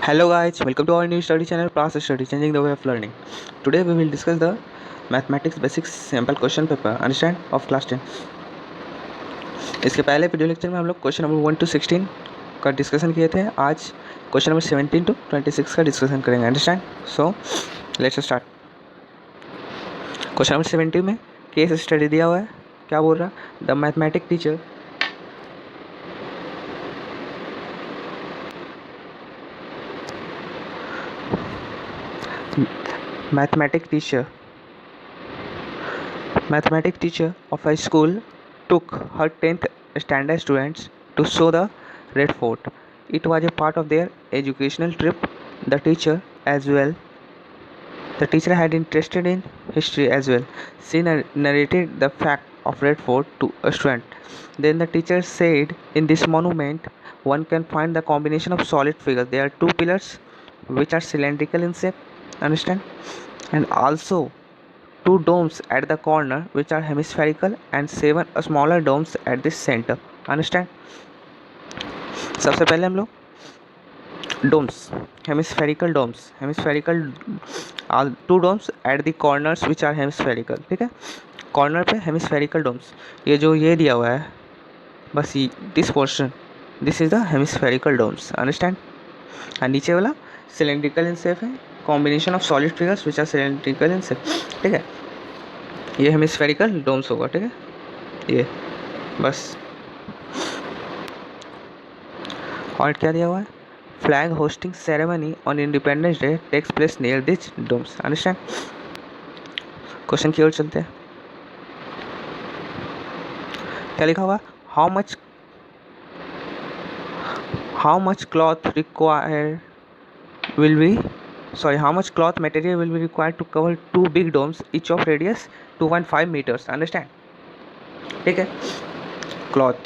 Hello guys, welcome to our new study channel Class Study Changing the Way of Learning. Today we will discuss the Mathematics Basics Sample Question Paper Understand of Class 10. इसके पहले video lecture में हम लोग question number 1 to 16 का discussion किए थे. आज question number 17 to 26 का डिस्कशन करेंगे. Understand. So let's start. Question number 17 में केस स्टडी दिया हुआ है. क्या बोल रहा है? The mathematic teacher mathematics teacher of a school took her 10th standard students to show the Red Fort. It was a part of their educational trip. The teacher had interested in history as well. She narrated the fact of Red Fort to a student. Then the teacher said, in this monument one can find the combination of solid figures. There are two pillars which are cylindrical in shape, understand, and also two domes at the corner which are hemispherical and 7 smaller domes at the center, understand. सबसे पहले हम लोग domes, hemispherical two domes at the corners which are hemispherical. ठीक है, corner पे hemispherical domes. ये दिया हुआ है बस this portion, this is the hemispherical domes, understand. और नीचे वाला cylindrical in shape है, combination of solid figures which are cylindrical in shape. ठीक है, ये हेमिस्फेरिकल डोम्स होगा. ठीक है, ये बस. और क्या दिया हुआ है? Flag hoisting ceremony on Independence Day takes place near this domes, understand. Question की ओर चलते हैं. क्या लिखा हुआ? How much cloth how much cloth material will be required to cover two big domes each of radius 2.5 meters, understand. ठीक है, cloth.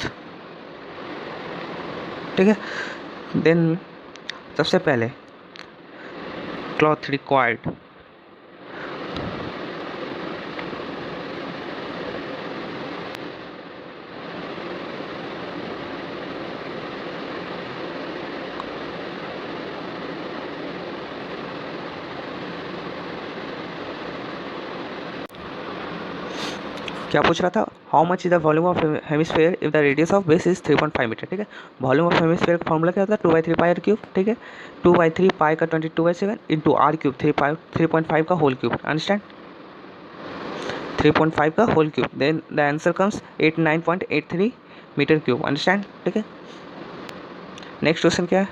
ठीक है, देन सबसे पहले क्लॉथ रिक्वायर्ड. क्या पूछ रहा था? How much is the volume of hemisphere if the radius of base is 3.5 metre. ठीक है, वॉल्यूम ऑफ हेमिस्फेयर का फॉर्मूला क्या होता है? 2/3 पाई आर क्यूब. ठीक है, 2/3 पाई का 22/7 इंटू आर क्यूब 3.5 का होल क्यूब, अंडरस्टैंड. 3.5 का whole cube. Then the answer comes 89.83 metre cube, understand. ठीक है, नेक्स्ट क्वेश्चन क्या है?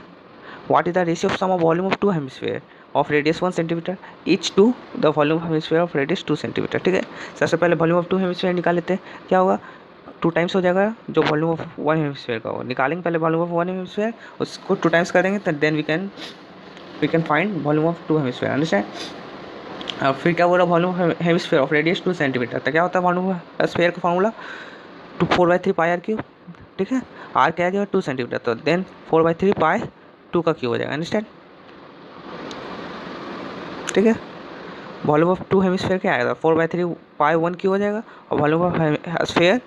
What is the ratio of sum of volume of two hemisphere of radius 1 centimetre each to the volume of hemisphere of radius 2 centimetre. ठीक है, सबसे पहले volume of two hemisphere निकाल लेते हैं. क्या होगा? 2 टाइम्स हो जाएगा जो वॉल्यूम ऑफ 1 हेमिस्फेयर का होगा. निकालेंगे पहले वॉल्यूम ऑफ 1 हेमिस्फेयर, उसको 2 टाइम्स करेंगे तो then we can find volume of 2 hemisphere, understand. और फिर क्या बोला? Volume of hemisphere of radius 2 centimetre. तो क्या होता है वॉल्यूम ऑफ स्फेयर का फॉर्मूला? 4/3 pi r cube. ठीक है, आर क्या आ जाएगा? 2 सेंटीमीटर. तो देन 4/3 पाई 2 का क्यूब हो जाएगा, अंडरस्टैंड. ठीक है, वॉल्यूम ऑफ 2 हेमिस्फेयर क्या आएगा? 4/3 पाई 1 क्यूब हो जाएगा. और वॉल्यूम ऑफ स्फेयर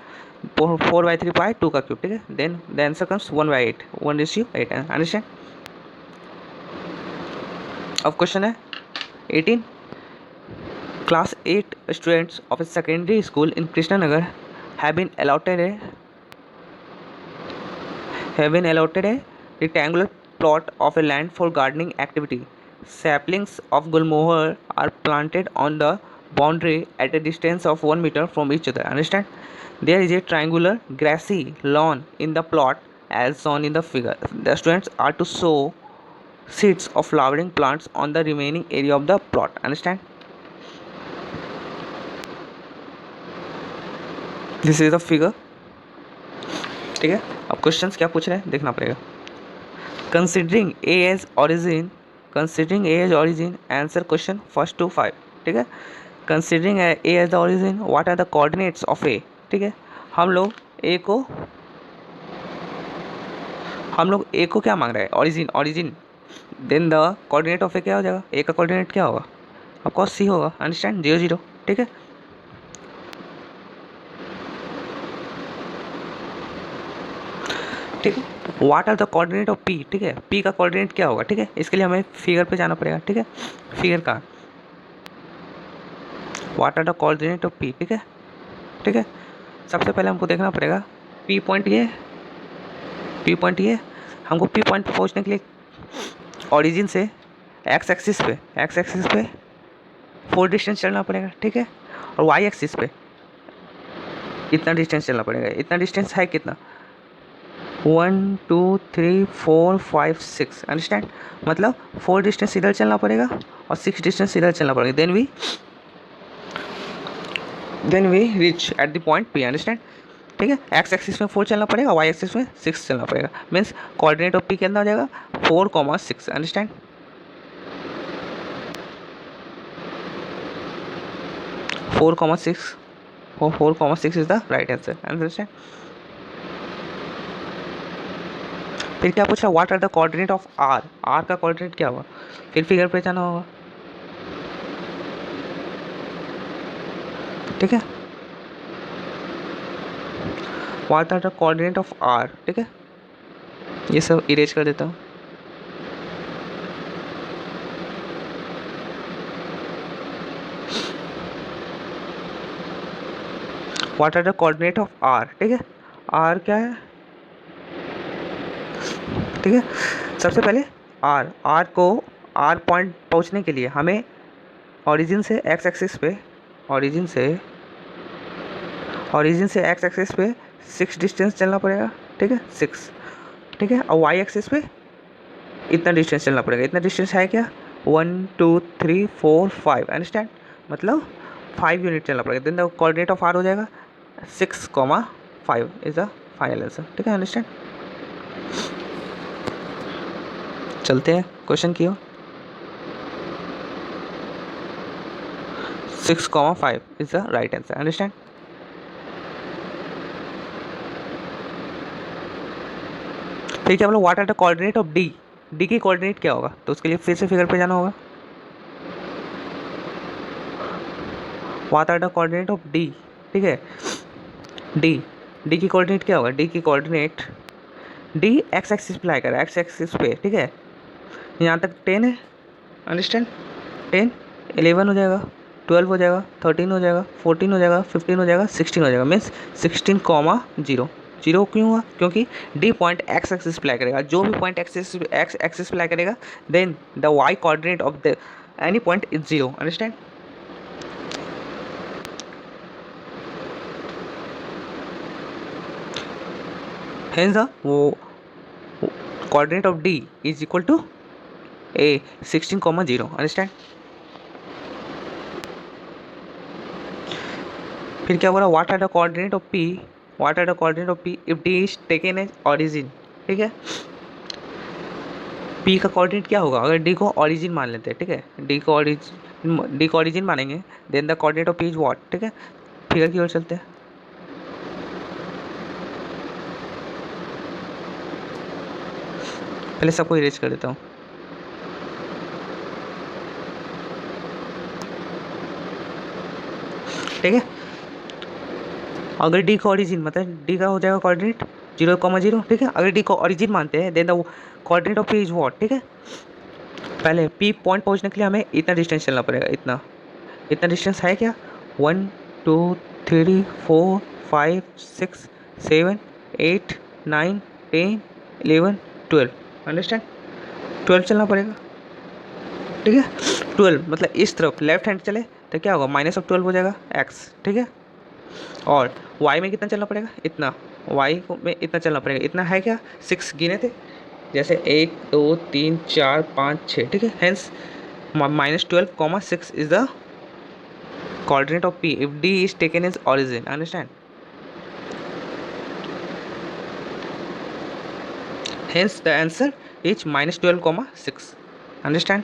4/3 पाई 2 का क्यूब. ठीक है, then the answer comes 1/8, 1:8, understand. अब क्वेश्चन है 18. Class 8 students of a secondary school in Krishnanagar have been allotted a rectangular plot of a land for gardening activity. Saplings of gulmohar are planted on the boundary at a distance of 1 meter from each other, understand. There is a triangular grassy lawn in the plot as shown in the figure. The students are to sow seeds of flowering plants on the remaining area of the plot, understand. This is the figure. ठीक है, अब questions क्या पूछ रहे हैं देखना पड़ेगा. Considering A as origin answer question first to 5. ठीक है, considering A as the origin what are the coordinates of A. ठीक है, हम लोग ए को क्या मांग रहे हैं? Origin. Then the coordinate of A क्या हो जाएगा? ए का कोऑर्डिनेट क्या होगा? ऑफकोर्स सी होगा, अंडरस्टैंड, 0 0. ठीक है, ठीक है, what are the coordinate of P, ठीक है, पी का कोऑर्डिनेट क्या होगा, ठीक है, इसके लिए हमें फिगर पे जाना पड़ेगा, ठीक है, फिगर का what are the coordinate of P, ठीक है, ठीक है। सबसे पहले हमको देखना पड़ेगा पी पॉइंट ये, पी पॉइंट ये, हमको पी पॉइंट पे पहुंचने के लिए ओरिजिन से एक्स एक्सिस पे 4 डिस्टेंस चलना पड़ेगा, ठीक है, और वाई एक्सिस पे इतना डिस्टेंस चलना पड़ेगा। इतना डिस्टेंस है कितना, 1 2 3 4 5 6, अंडरस्टैंड, मतलब 4 डिस्टेंस इधर चलना पड़ेगा और 6 डिस्टेंस इधर चलना पड़ेगा, then we reach at the point P, understand, ठीक है। एक्स एक्सिस में 4 चलना पड़ेगा, वाई एक्सिस में 6 चलना पड़ेगा, मीन्स कोऑर्डिनेट ऑफ पी कितना हो जाएगा 4,6, understand, 4,6, 4,6 is the right answer, understand. फिर क्या पूछा, what are the coordinate of R, R का कोऑर्डिनेट क्या होगा, फिर फिगर पे जाना होगा, ठीक है, what are the coordinate of R, ठीक है, ये सब इरेज कर देता हूँ। What are the coordinate of R, ठीक है, आर क्या है, ठीक है। सबसे पहले आर को, आर पॉइंट पहुंचने के लिए हमें ओरिजिन से एक्स एक्सिस पे, ओरिजिन से एक्स एक्सिस पे 6 डिस्टेंस चलना पड़ेगा, ठीक है, 6, ठीक है, और वाई एक्सिस पे इतना डिस्टेंस चलना पड़ेगा। इतना डिस्टेंस है क्या, 1 2 3 4 5, अंडरस्टैंड, मतलब 5 यूनिट चलना पड़ेगा। Then the coordinate of R हो जाएगा 6,5 इज द फाइनल आंसर, ठीक है, अंडरस्टैंड। चलते हैं क्वेश्चन की ओर। 6,5 is the right answer, understand. फिर क्या बोला, what are the coordinate of D, D की कोऑर्डिनेट क्या होगा, तो उसके लिए फिर से फिगर पे जाना होगा। What are the coordinate of D, ठीक है, डी की कोऑर्डिनेट क्या होगा, डी की कोऑर्डिनेट, डी एक्स एक्सिस पे लाई करेगा, एक्स एक्सिस पे, ठीक है, यहाँ तक 10 है, अंडरस्टैंड, 10 11 हो जाएगा, 12 हो जाएगा, 13 हो जाएगा, 14 हो जाएगा, 15 हो जाएगा, 16 हो जाएगा, मीन्स 16,0, जीरो क्यों हुआ, क्योंकि डी पॉइंट एक्स एक्सिस प्लाई करेगा, जो भी पॉइंट एक्स एक्सिस प्लाई करेगा, then the y coordinate of the any point is 0, understand. Hence the coordinate of D is equal to a 16,0, understand. फिर क्या बोला, what are the coordinate of P, what are the coordinate of P if D is taken as origin, ठीक है, P का coordinate क्या होगा अगर D को ओरिजिन मान लेते हैं, ठीक है, डी को ओरिजिन मानेंगे, then the coordinate of P is what, ठीक है। फिगर की ओर चलते हैं। पहले सबको इरेज कर देता हूँ। ठीक है, अगर डी का ओरिजिन मतलब डी का हो जाएगा कोऑर्डिनेट 0,0, ठीक है। अगर डी को ओरिजिन मानते हैं then the coordinate of P is what, ठीक है। पहले पी पॉइंट पहुंचने के लिए हमें इतना डिस्टेंस चलना पड़ेगा, इतना डिस्टेंस है क्या, 1 2 3 4 5 6 7 8 9 10 11 12, अंडरस्टैंड, 12 चलना पड़ेगा, ठीक है। 12 मतलब इस तरफ लेफ्ट हैंड चले तो क्या होगा, -12 हो जाएगा एक्स, ठीक है। और y में कितना चलना पड़ेगा, इतना, y में इतना चलना पड़ेगा, इतना है क्या, 6 गिने थे जैसे 1 2 3 4 5 6, ठीक है। Hence -12,6 is the coordinate of p if d is taken as origin, understand. Hence the answer is -12,6, understand.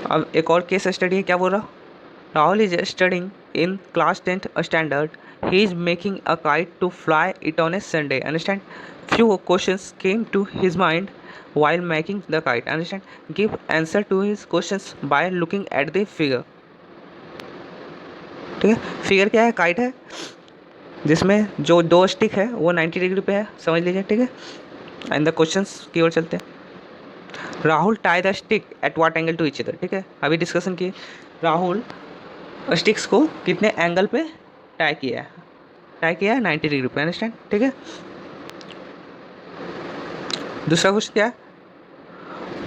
अब एक और केस स्टडी है, क्या बोल रहा, Rahul is studying in class 10th standard. He is making a kite to fly it on a Sunday. Understand? Few questions came to his mind while making the kite. Understand? Give answer to his questions by looking at the figure. ठीक है, figure क्या है, kite है, जिसमें जो दो stick है वो 90 डिग्री पे है, समझ लीजिए, ठीक है। एंड द क्वेश्चंस की ओर चलते हैं। Rahul tie the stick at what angle to each other, ठीक है, अभी डिस्कशन किए। राहुल स्टिक्स को कितने एंगल पे टाई किया है? टाई किया है 90 डिग्री पे, अंडरस्टैंड, ठीक है। दूसरा क्वेश्चन क्या है?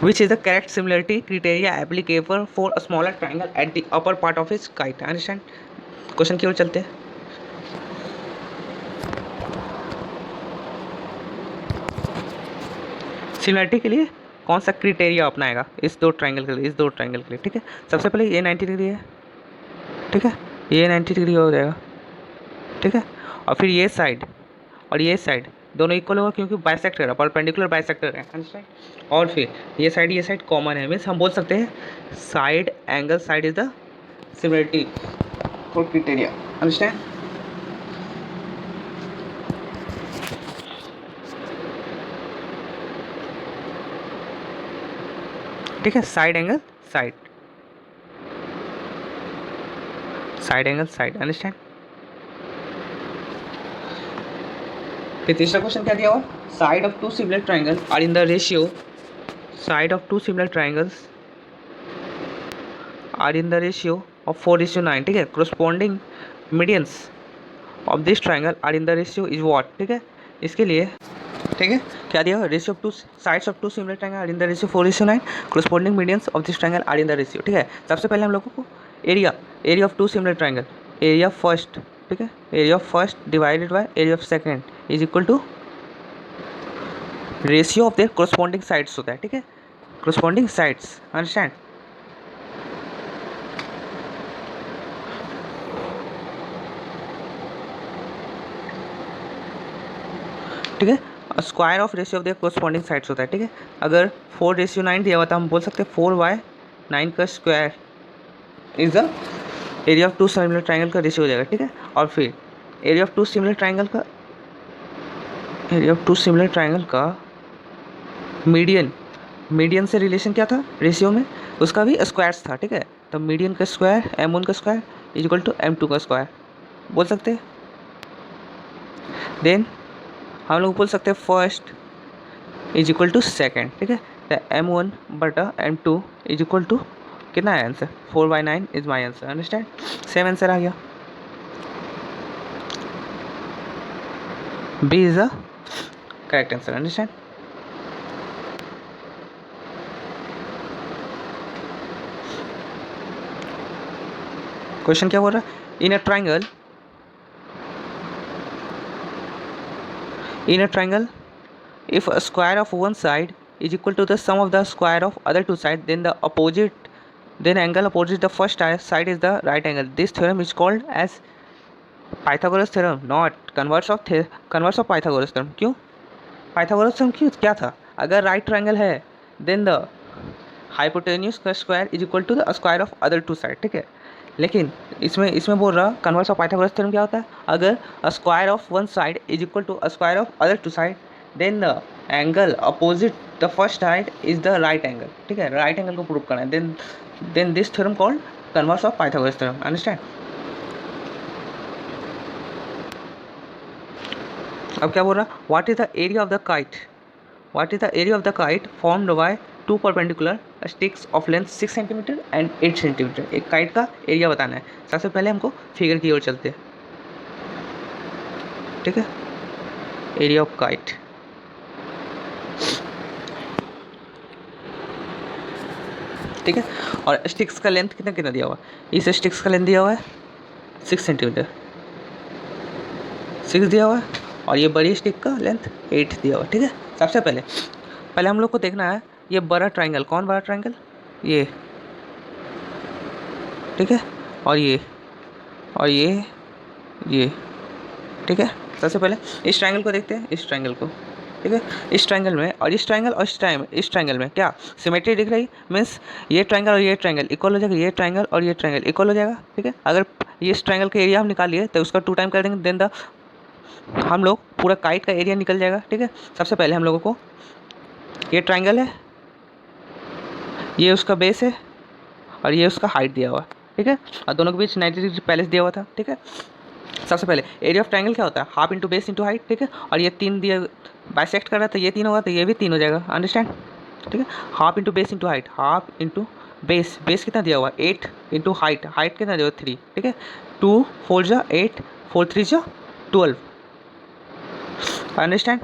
Which is the correct similarity criteria applicable for a smaller triangle at the upper part of its kite, understand. Question की ओर चलते हैं। सिमिलरिटी के लिए कौन सा क्रिटेरिया अपनाएगा इस दो ट्राइंगल के लिए, इस दो ट्राइंगल के लिए, ठीक है। सबसे पहले ये 90 डिग्री है, ठीक है, ये 90 डिग्री हो जाएगा, ठीक है। और फिर ये साइड और ये साइड दोनों इक्वल होगा क्योंकि बाइसेक्टर है, परपेंडिकुलर बाइसेक्टर है, अंडरस्टैंड। और फिर ये साइड कॉमन है, मीन्स हम बोल सकते हैं side angle side is the similarity for criteria, understand. ठीक है, side angle side, side angle side, understand. फिर तीसरा क्वेश्चन क्या दिया हुआ? Side of two similar triangle are in the ratio, side of two similar triangles are in the ratio of 4:9, ठीक है। corresponding medians of this triangle are in the ratio is what, ठीक है। इसके लिए, ठीक है, क्या दिया हुआ? Ratio of two sides of two similar triangle are in the ratio 4:9, corresponding medians of this triangle are in the ratio, ठीक है। सबसे पहले हम लोगों को area of two similar triangle, area first, ठीक है, area of first divided by area of second is equal to ratio of their corresponding sides होता है, ठीक है, corresponding साइड्स, अंडरस्टैंड। ठीक है, square of ratio of the corresponding sides होता है, ठीक है। अगर 4:9 दिया हुआ तो हम बोल सकते हैं 4/9 का square is the area of two similar triangle का रेशियो हो जाएगा, ठीक है। और फिर area of two similar triangle का मीडियन से रिलेशन क्या था रेशियो में? उसका भी स्क्वायर्स था, ठीक है। तो मीडियन का स्क्वायर m1 का square is equal to m2 का स्क्वायर बोल सकते हैं। देन हम लोग बोल सकते हैं first is equal to second, ठीक है। तो m1 बटा m2 इज इक्वल टू कितना है answer? 4/9 is my answer, understand. Same answer आ गया, B is the correct answer, understand. Question क्या बोल रहा है? इन अ triangle if a square of one side is equal to the sum of the square of other two sides, then angle opposite the first side is the right angle. This theorem is called as Pythagoras theorem, not converse of Pythagoras theorem. क्यों Pythagoras theorem क्यों क्या था? अगर right triangle है then the hypotenuse का square is equal to the square of other two side, ठीक है। लेकिन इसमें बोल रहा कन्वर्स ऑफ पाइथागोरस थ्योरम क्या होता है? अगर square of one side is equal to square of other two side then the angle opposite the first side is the right angle, ठीक है। राइट एंगल को प्रूव करना है, then this theorem called converse of Pythagoras theorem, understand. अब क्या बोल रहा? What is the area of the kite formed by two perpendicular sticks of length 6 centimetre and 8 centimetre. एक काइट का एरिया बताना है। सबसे पहले हमको फिगर की ओर चलते हैं, ठीक है। एरिया ऑफ काइट, ठीक है। और स्टिक्स का लेंथ कितना कितना दिया हुआ है? इस स्टिक्स का लेंथ दिया हुआ है 6 सेंटीमीटर, 6 दिया हुआ है, और ये बड़ी स्टिक का लेंथ 8 दिया हुआ है, ठीक है। सबसे पहले हम लोग को देखना है ये बड़ा ट्राइंगल, कौन बड़ा ट्राइंगल? ये, ठीक है, और ये ठीक है। सबसे पहले इस ट्राइंगल को देखते हैं, इस ट्राइंगल को, ठीक है। इस ट्राइंगल में और इस ट्राइंगल में क्या सिमेट्री दिख रही? मीन्स ये ट्राइंगल और ये ट्राइंगल इक्वल हो जाएगा, ये ट्राइंगल और ये ट्राइंगल इक्वल हो जाएगा, ठीक है। अगर ये इस ट्राइंगल का एरिया हम निकाल लिए तो उसका 2 टाइम कर देंगे, देन हम लोग पूरा काइट का एरिया निकल जाएगा, ठीक है। सबसे पहले हम लोगों को ये ट्राइंगल है, ये उसका बेस है और ये उसका हाइट दिया हुआ है, ठीक है। और दोनों के बीच 90 डिग्री पैलेस दिया हुआ था, ठीक है। सबसे पहले एरिया ऑफ ट्रायंगल क्या होता है, half into base into height, ठीक है। और ये 3 दिए बाइसेक्ट कर रहा है तो ये 3 होगा, तो ये भी 3 हो जाएगा, अंडरस्टैंड, ठीक है। Half into base into height, half into base, base कितना दिया हुआ 8 इंटू हाइट, हाइट कितना दिया हुआ 3, ठीक है। 2 4 जा 8, 4 3 जा 12, अंडरस्टैंड।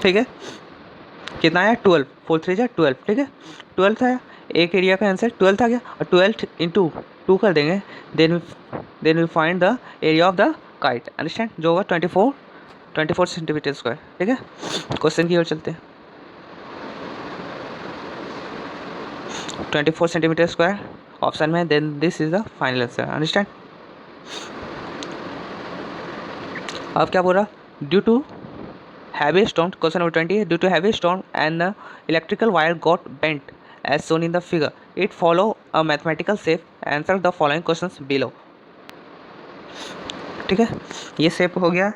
ठीक है, कितना आया 12, 4 3 जा 12, ठीक है। 12 आया, एक एरिया का आंसर 12 आ गया, और 12 इंटू 2 कर देंगे, then we find the area of the kite, understand, जो होगा 24 सेंटीमीटर स्क्वायर, ठीक है। क्वेश्चन की ओर चलते हैं। 24 सेंटीमीटर स्क्वायर ऑप्शन में, then this is the final answer, understand. अब क्या बोल रहा, due to heavy storm, question number 20, due to heavy storm and the electrical wire got bent as shown in the figure, it follow a mathematical shape, answer the following questions below, ठीक है। ये shape हो गया,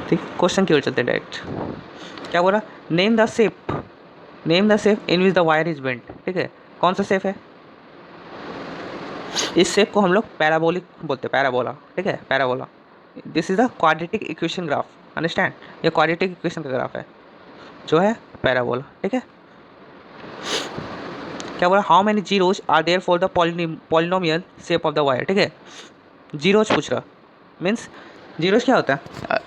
ठीक। Question की ओर चलते हैं डायरेक्ट। क्या बोला, name the shape in which the wire is bent, ठीक है। कौन सा शेप है, इस शेप को हम लोग पैराबोलिक बोलते हैं, पैराबोला, ठीक है, parabola. This is the quadratic equation graph, understand, ये क्वाड्रेटिक इक्वेशन का ग्राफ है जो है पैराबोला, ठीक है। क्या बोला, how many zeros are there for the polynomial shape of the wire, ठीक है। जीरोज पूछ रहा, मीन्स जीरोज क्या होता है,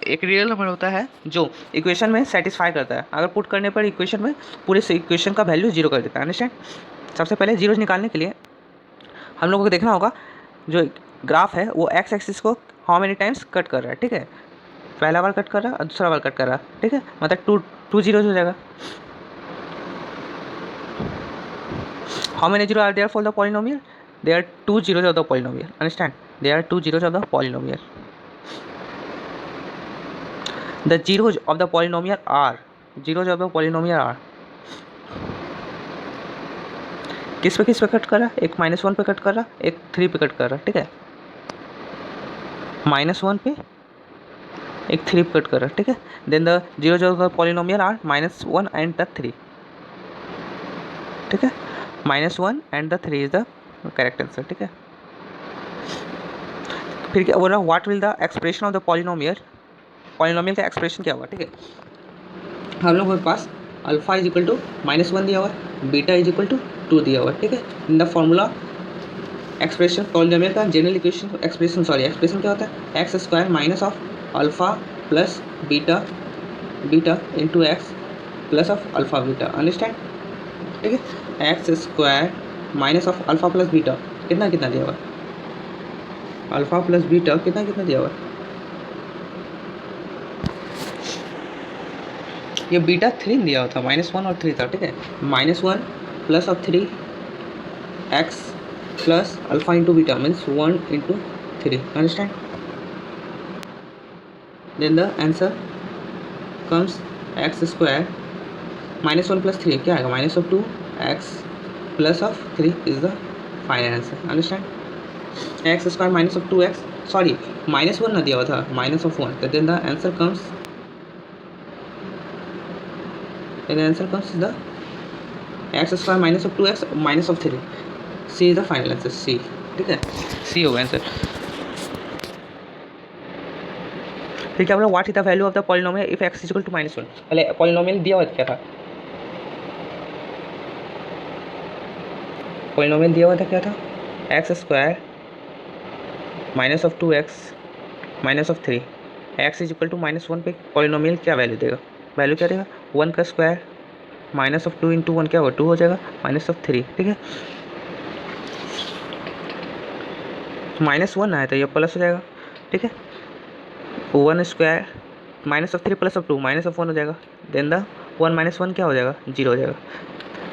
एक रियल नंबर होता है जो इक्वेशन में सेटिस्फाई करता है, अगर पुट करने पर इक्वेशन में पूरे इक्वेशन का वैल्यू जीरो कर देता है, अंडरस्टैंड। सबसे पहले जीरोज निकालने के लिए हम लोगों को देखना होगा जो ग्राफ है वो एक्स एक्सिस को हाउ मेनी टाइम्स कट कर रहा है, ठीक है। पहला बार कट कर रहा है और दूसरा बार कट कर रहा है, ठीक है, मतलब टू जीरोज हो जाएगा। How many zero are there for the polynomial, there 2 zeros of the polynomial, understand, there 2 zeros of the polynomial. The zeros of the polynomial are, zeros of the polynomial are, किस पे cut कर रहा है, एक -1 पे cut कर रहा, एक 3 पे कट कर रहा, ठीक है। -1 पे एक 3 पे कट कर रहा, ठीक है। Then the zeros of the polynomial are -1 and the 3, ठीक है। -1 and the 3 is the correct answer, ठीक है। फिर क्या बोल रहा, what will the expression of the polynomial का एक्सप्रेशन क्या होगा, ठीक है। हम लोगों के पास अल्फा इज इक्वल टू -1 दिया हुआ है, बीटा इज इक्वल टू 2 दिया हुआ है, ठीक है। In the formula expression polynomial का जनरल इक्वेशन एक्सप्रेशन क्या होता है, x square minus of alpha plus beta into x plus of alpha beta, understand, ठीक है। X square minus of alpha plus beta कितना दिया हुआ है, अल्फा प्लस बीटा कितना दिया हुआ है, ये बीटा 3 दिया हुआ था, -1 और 3 था, ठीक है। -1 plus of 3 x plus alpha into beta means 1 into 3, अंडरस्टैंड। Then the answer comes x square -1 plus 3 क्या आएगा, -2 x plus of 3 is the final answer, understand. X square -2x, sorry -1 ना दिया हुआ था, -1, तो then the answer comes the x square -2x -3, c is the final answer, c, ठीक है, c होगा आंसर। फिर क्या बोला, what is the value of the polynomial if x equal to -1, पहले पॉलिनोमियल दिया हुआ क्या था, पॉलिनोमियल दिया हुआ था क्या था, x square -2x -3, x is equal to -1 पे पॉलिनोमियल क्या वैल्यू देगा, 1 का स्क्वायर -2 इंटू 1 क्या होगा, 2 हो जाएगा, -3, ठीक है। -1 आया तो ये प्लस हो जाएगा, ठीक है। 1 स्क्वायर -3 प्लस ऑफ 2 -1 हो जाएगा, देन द 1 -1 क्या हो जाएगा, 0 हो जाएगा।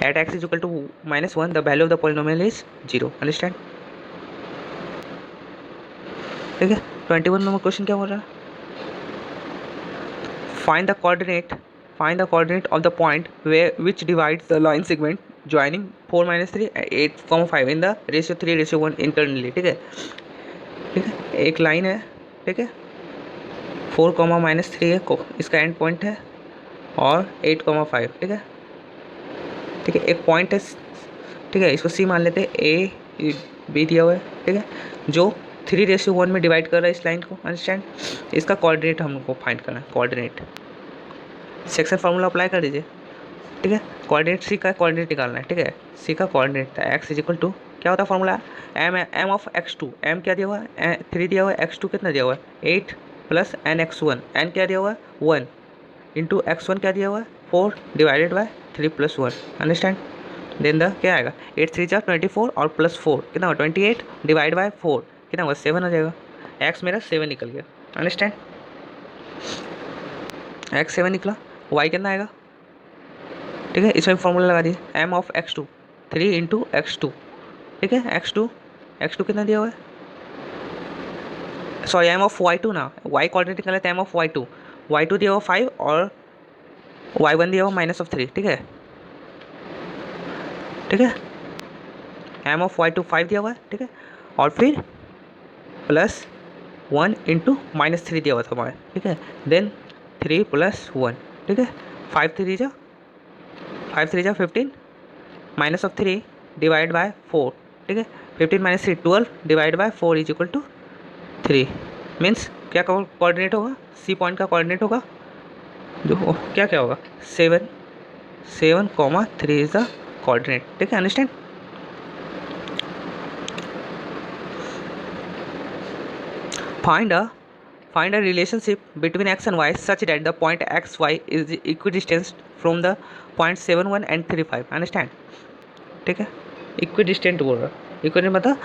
At x is equal to -1 the value of the polynomial is 0, understand, ठीक है। 21 नंबर क्वेश्चन क्या बोल रहा है, find the coordinate of the point which divides the line segment joining 4 - 3 8, 5 in the ratio 3:1 internally, ठीक है। ठीक है, एक लाइन है, ठीक है, 4, -3 है, इसका एंड पॉइंट है, और 8, 5, ठीक है, ठीक है, एक पॉइंट है, ठीक है, इसको सी मान लेते हैं, ए बी दिया हुआ है, ठीक है, जो 3:1 में डिवाइड कर रहा है इस लाइन को, अंडरस्टैंड। इसका कोऑर्डिनेट हमको फाइंड करना है, कोऑर्डिनेट सेक्शन फार्मूला अप्लाई कर दीजिए, ठीक है, कोऑर्डिनेट सी का कोऑर्डिनेट निकालना है, ठीक है, सी का कोऑर्डिनेट था एक्स इज इक्वल टू, क्या होता है formula, M of x2, M क्या दिया हुआ है 3 दिया हुआ है, x2 कितना दिया हुआ है 8 प्लस n(x1), n क्या दिया हुआ है 1 इंटू x1 क्या दिया हुआ है 4 divided by 3 + 1, understand. Then the क्या आएगा 8 3 24 और प्लस 4 कितना होगा 28 डिवाइड बाय 4 कितना होगा 7 हो जाएगा, x मेरा 7 निकल गया, अंडरस्टैंड, x 7 निकला, y कितना आएगा, ठीक है, इसमें फॉर्मूला लगा दिए m of x2 3 into x2, ठीक है, x2 कितना दिया हुआ है, सॉरी m ऑफ y2 ना, y कोऑर्डिनेट निकाला था m ऑफ y2 दिया हुआ 5 और y1 दिया हुआ -3, ठीक है, ठीक है, m ऑफ y2 5 दिया हुआ है, ठीक है, और फिर प्लस 1 इंटू -3 दिया हुआ था हमारे, ठीक है, देन 3 + 1, ठीक है, 5 3 जा 15 -3 डिवाइड बाय 4, ठीक है, 15 - 3 12 divide by 4 is equal to 3, means क्या कोऑर्डिनेट होगा, सी पॉइंट का कोऑर्डिनेट होगा जो क्या क्या होगा 7 3 इज द कोऑर्डिनेट, ठीक है, understand. Find a relationship between x and y such that the point x y is equidistant from the point 7 1 and 3 5, understand, ठीक है, इक्विडिस्टेंट बोल रहा है, इक्विडिस्टेंट मतलब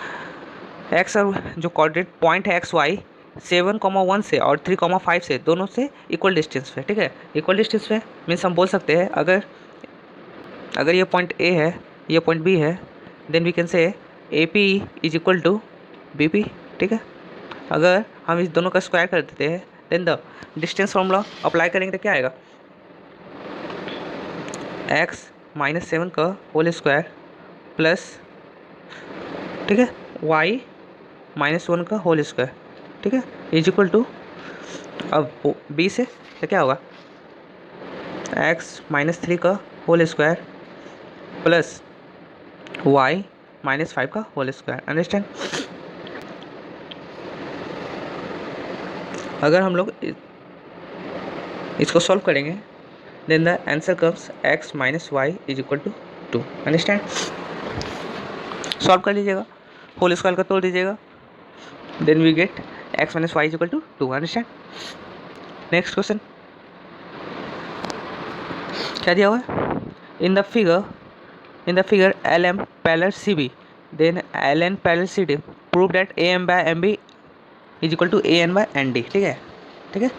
एक्स और जो कोऑर्डिनेट पॉइंट है एक्स वाई 7, 1 से और 3, 5 से दोनों से इक्वल डिस्टेंस पे, ठीक है, इक्वल डिस्टेंस पे मीन्स हम बोल सकते हैं अगर ये पॉइंट ए है ये पॉइंट बी है then we can say A P is equal to B P, ठीक है, अगर हम इस दोनों का स्क्वायर कर देते हैं then the distance formula apply करेंगे तो क्या आएगा, x -7 का होल स्क्वायर प्लस, ठीक है, y -1 का होल स्क्वायर, ठीक है, इज इक्वल टू, अब b से तो क्या होगा x -3 का होल स्क्वायर प्लस y -5 का होल स्क्वायर, अंडरस्टैंड। अगर हम लोग इसको सॉल्व करेंगे then the answer comes x - y is equal to 2, understand. Solve कर लीजिएगा, होल स्क्वायर का तोड़ दीजिएगा, then we get x - y is equal to 2, understand. Next question क्या दिया हुआ है, in the figure LM parallel CB then LN parallel CD prove that AM by MB is equal to AN by ND, ठीक है, ठीक है।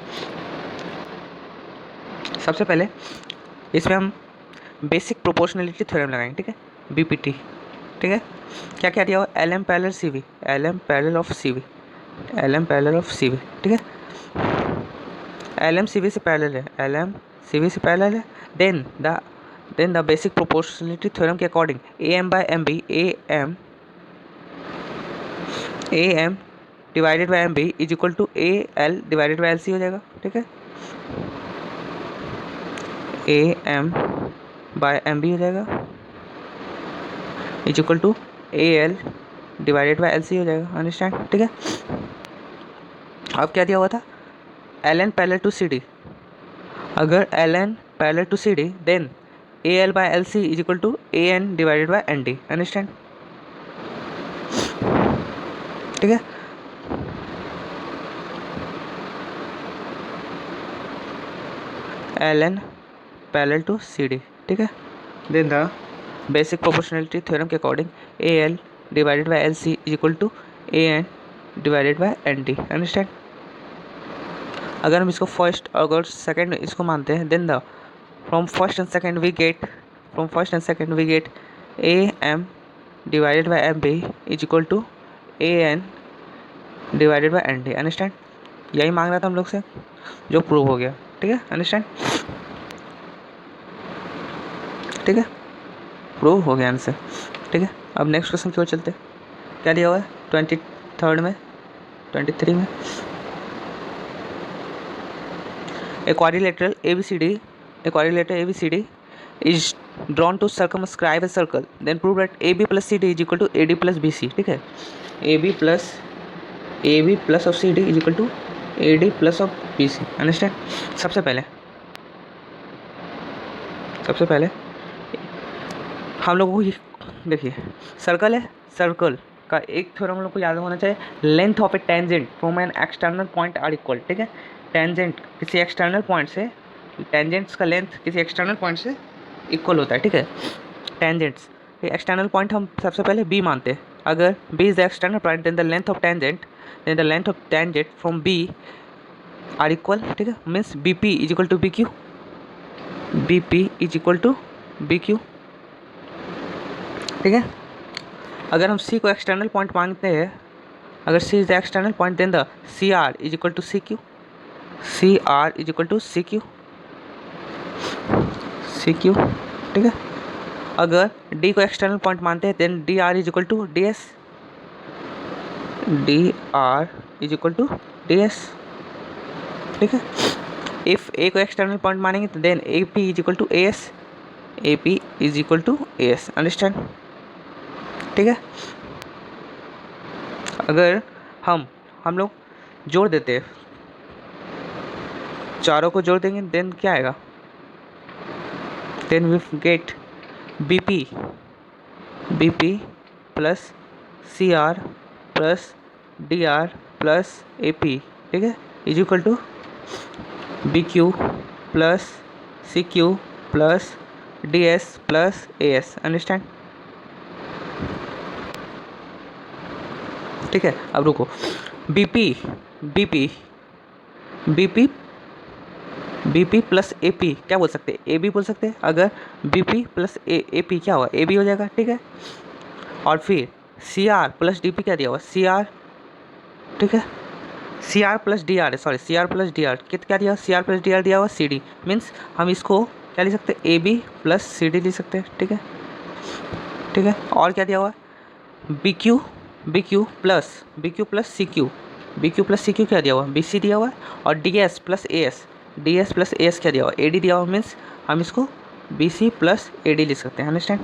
सबसे पहले इसमें हम बेसिक प्रोपोर्शनलिटी थ्योरम लगाएंगे, ठीक है, BPT, ठीक है, क्या क्या दिया हुआ LM parallel CV, LM parallel of CV, LM parallel of CV, ठीक है, LM CV से पैरेलल है, LM CV से पैरेलल है, then the basic proportionality theorem के according AM by MB AM divided by MB is equal to AL divided by LC हो जाएगा, ठीक है, AM बाय MB हो जाएगा is equal to AL divided by LC हो जाएगा, अंडरस्टैंड, ठीक है। अब क्या दिया हुआ था LN पैरेलल टू CD, अगर LN parallel to CD then AL by LC is equal to AN divided by ND, understand, ठीक है। LN पैरेलल टू CD, ठीक है, then the basic proportionality theorem के according AL divided by LC is equal to AN divided by ND, understand. अगर हम इसको first अगर second इसको मानते हैं then the from first and second we get AM divided by MB is equal to AN divided by ND, understand. यही मांग रहा था हम लोग से जो प्रूव हो गया, ठीक है, अंडरस्टैंड, ठीक है, प्रूव हो गया आंसर, ठीक है। अब नेक्स्ट क्वेश्चन की ओर चलते हैं, क्या दिया हुआ है 23rd में 23 में a quadrilateral ABCD is drawn to circumscribe a circle, then prove that AB plus CD is equal to AD plus BC. ठीक है, AB plus of CD is equal to AD plus of BC. Understand. सबसे पहले हम लोगों को देखिए, circle है, circle का एक थ्योरम हम लोग को याद होना चाहिए, length of a tangent from an external point are equal. ठीक है, टेंजेंट किसी एक्सटर्नल पॉइंट से, टेंजेंट्स का लेंथ किसी एक्सटर्नल पॉइंट से इक्वल होता है। ठीक है, टेंजेंट्स एक्सटर्नल पॉइंट हम सबसे पहले बी मानते हैं। अगर B is the external point then the length of tangent from B are equal. ठीक है, means B P is equal to B Q, ठीक है। अगर हम सी को एक्सटर्नल पॉइंट मानते हैं, अगर C is the external point then the C R is equal to C Q, ठीक है। अगर डी को एक्सटर्नल पॉइंट मानते हैं then D R is equal to D S, ठीक है। इफ ए को एक्सटर्नल पॉइंट मानेंगे तो then A P is equal to A S, understand, ठीक है। अगर हम लोग जोड़ देते हैं, चारों को जोड़ देंगे देन क्या आएगा, then we get B P plus C R plus D R plus A P, ठीक है, is equal to B Q plus C Q plus D S plus A S, understand, ठीक है। अब रुको, B P plus A P क्या बोल सकते हैं, ए बी बोल सकते हैं। अगर B P plus A P क्या होगा, ए बी हो जाएगा, ठीक है। और फिर C R plus D P क्या दिया हुआ, सी आर, ठीक है। C R plus D R क्या दिया, C R plus D R दिया हुआ सी डी, मीन्स हम इसको क्या लिख सकते हैं, A B plus C D लिख सकते हैं, ठीक है, ठीक है। और क्या दिया हुआ है, B Q plus C Q क्या दिया हुआ, बी सी दिया हुआ है। और D S plus A S क्या दिया हुआ, ए डी दिया हुआ, मीन्स हम इसको B C plus A D लिख सकते हैं, understand,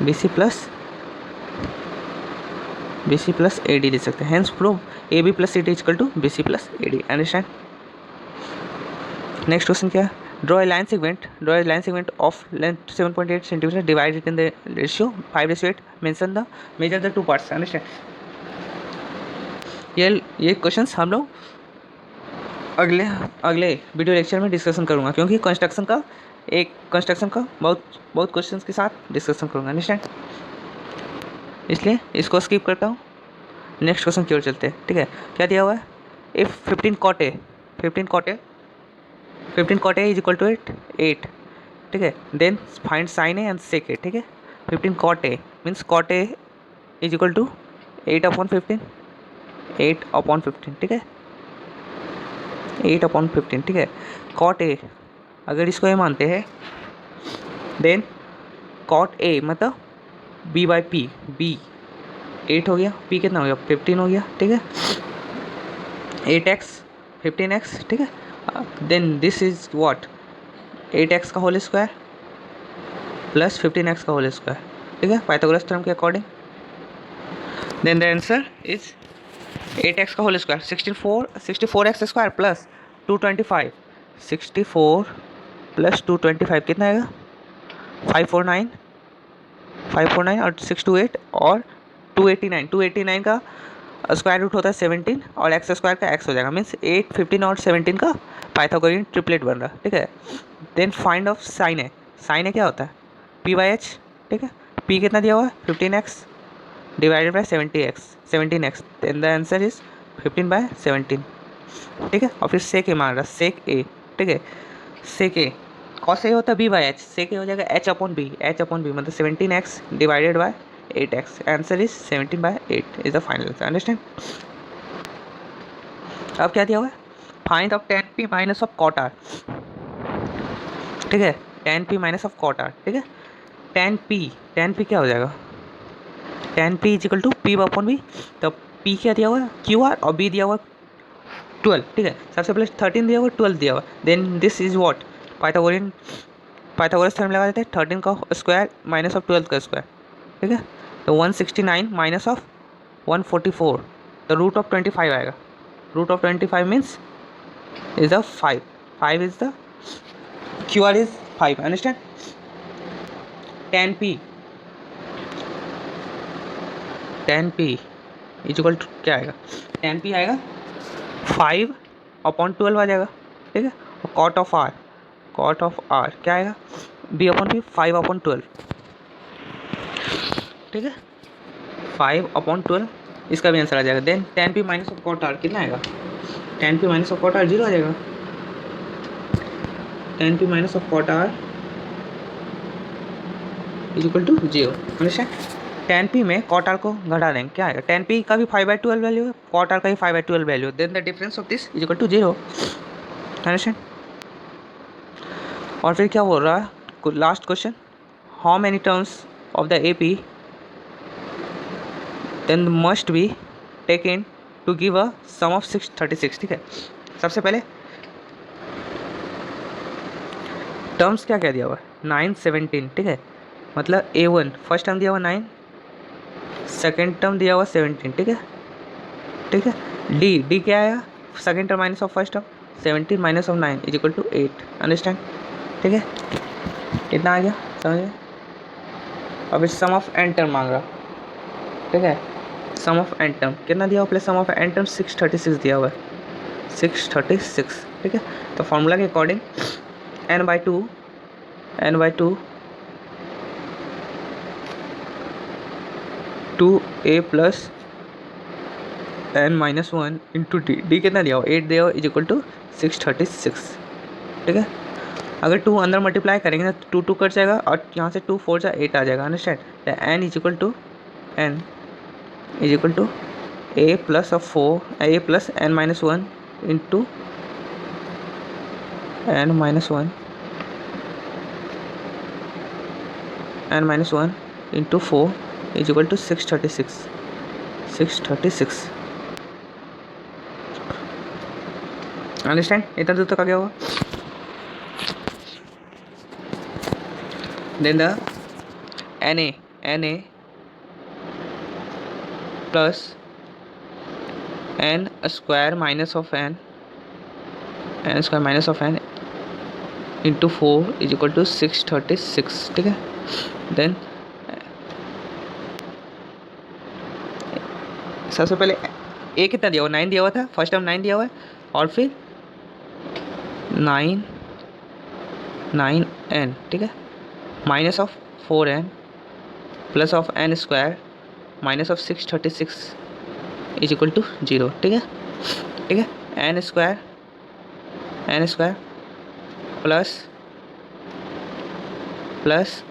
B C plus A D लिख सकते हैं। Hence prove A B plus C D equal to B C plus A D, understand. Next question क्या है, draw a line segment of length 7.8 centimeter, divide it in the ratio 5:8, measure the two parts, understand। ये questions हम लोग अगले video lecture में discussion करूँगा, क्योंकि construction का बहुत क्वेश्चंस के साथ डिस्कशन करूँगा, अंडरस्टैंड, इसलिए इसको स्किप करता हूँ। नेक्स्ट क्वेश्चन की ओर चलते हैं, ठीक है। क्या दिया हुआ है, if 15 cot A is equal to 8, ठीक है, then find sine A and sec A, ठीक है। 15 cot A means cot A is equal to 8/15, ठीक है, 8/15, ठीक है। cot A अगर इसको ये मानते हैं देन cot A मतलब B/P, B 8 हो गया, P कितना हो गया, 15 हो गया, ठीक है। 8x 15x, ठीक है। Then this is what, 8x का होल स्क्वायर प्लस 15x का होल स्क्वायर, ठीक है, पाइथागोरस थ्योरम के according. Then the answer is 8x का whole square 64x square plus 225, 64 plus 225 कितना आएगा, 549 और 628 और 289 का स्क्वायर रूट होता है 17 और एक्स स्क्वायर का एक्स हो जाएगा, मीन्स 8, 15 और 17 का पाइथागोरियन ट्रिपलेट बन रहा है, ठीक है। देन फाइंड ऑफ साइन ए क्या होता है, P/H, ठीक है। P कितना दिया हुआ है 15x divided by 17x, then the answer is 15/17, ठीक है। और फिर सेक ए मान रहा, सेक ए, ठीक है, सेक ए कॉस ए होता है B/H, सेक ए हो जाएगा H/B मतलब 17x divided by 8x, answer is 17/8 is the final answer, understand. अब क्या दिया हुआ है, find of tan P minus of cot R, ठीक है, tan P minus of cot R, ठीक है। tan P क्या हो जाएगा, tan p is equal to P upon B. तो p क्या दिया हुआ है क्यू आर और b दिया हुआ 12, ठीक है। सबसे पहले 13 दिया हुआ 12 दिया हुआ, then this is what Pythagoras theorem लगा देते हैं, 13 का स्क्वायर माइनस ऑफ 12 का स्क्वायर, ठीक है। तो 169 minus of 144, the root of 25 आएगा। Root of 25 means is the 5 is the Q R is 5, understand. tan p equal to क्या आएगा, tan p आएगा 5 अपॉन 12 आ जाएगा, ठीक है। और कॉट ऑफ आर क्या आएगा, b अपॉन पी 5 अपॉन 12, ठीक है। 5 अपॉन 12 इसका भी आंसर आ जाएगा। Then tan p minus of cot R कितना आएगा, tan p minus of cot R 0 आ जाएगा। tan p minus of cot R is equal to 0, understand. tan p में कॉट आर को घटा देंगे, क्या आएगा, tan p का भी 5/12 वैल्यू है, कॉट आर का भी 5/12 वैल्यू है, then the difference of this is equal to 0, understand. और फिर क्या बोल रहा है, last question, how many terms of the AP then must be taken to give a sum of 636, ठीक है। सबसे पहले टर्म्स क्या क्या दिया हुआ है, 9 17, ठीक है। मतलब A1 फर्स्ट टर्म दिया हुआ 9, सेकेंड टर्म दिया हुआ 17, ठीक है, ठीक है। डी क्या आएगा, second term minus of first term 17 minus of 9 is equal to 8, understand, ठीक है। कितना आ गया समझ में। अब इस सम ऑफ एन टर्म मांग रहा, ठीक है। सम ऑफ एन टर्म कितना दिया हुआ, plus sum of N term 636 दिया हुआ है, 636, ठीक है। तो फॉर्मूला के according n/2 2a plus n-1 into D कितना दिया हुआ 8 दिया हुआ इज इक्वल टू 636, ठीक है। अगर 2 अंदर मल्टीप्लाई करेंगे ना 2 2 कट जाएगा और यहाँ से 2 4 जा 8 आ जाएगा, अंडरस्टैंड। तो n is equal to a plus of 4 a plus n-1 into n-1 into 4 is equal to 636, understand. इतना दूर तक आ गया होगा। Then the na plus n square minus of n into 4 is equal to 636, ठीक है। Then सबसे पहले ए कितना दिया हुआ 9 दिया हुआ था, फर्स्ट टर्म 9 दिया हुआ है, और फिर 9n, ठीक है, minus of 4n plus of n square minus of 636 is equal to 0, ठीक है, ठीक है। n square plus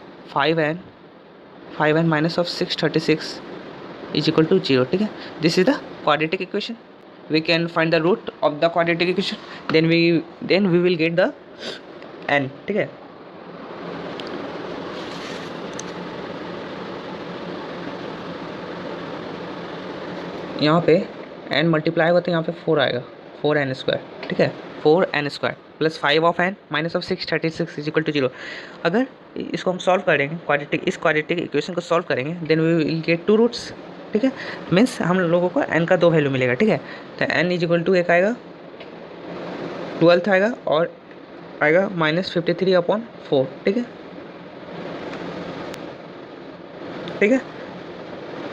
5n minus of 636 is equal to 0, ठीक है। This is the quadratic equation, we can find the root of the quadratic equation, then we will get the n, ठीक है। यहाँ पे n मल्टीप्लाई होगा तो यहाँ पे 4 आएगा, 4n स्क्वायर, ठीक है, 4n square plus 5 of n minus of 636 is equal to 0। अगर इसको हम सॉल्व करेंगे इस क्वाड्रेटिक इक्वेशन को सॉल्व करेंगे then we will get 2 roots, ठीक है। मीन्स हम लोगों को n का 2 वैल्यू मिलेगा, ठीक है। तो n इज इक्वल टू एक आएगा 12 आएगा और आएगा -53/4, ठीक है, ठीक है।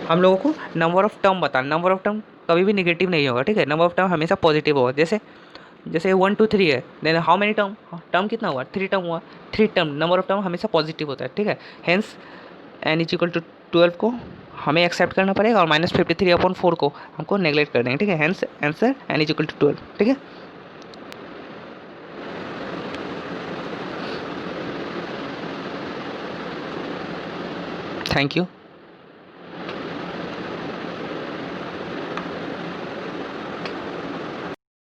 हम लोगों को नंबर ऑफ टर्म बताना, नंबर ऑफ टर्म कभी भी नेगेटिव नहीं होगा, ठीक है। नंबर ऑफ टर्म हमेशा पॉजिटिव होगा। जैसे 1 2 3 है, देन हाउ मेनी टर्म कितना हुआ 3 टर्म हुआ, 3 टर्म नंबर ऑफ टर्म हमेशा पॉजिटिव होता है, ठीक है। Hence n is equal to 12 को हमें एक्सेप्ट करना पड़ेगा और -53/4 को हमको नेगलेक्ट कर देंगे, ठीक है। Hence answer n is equal to 12, ठीक है। Thank you.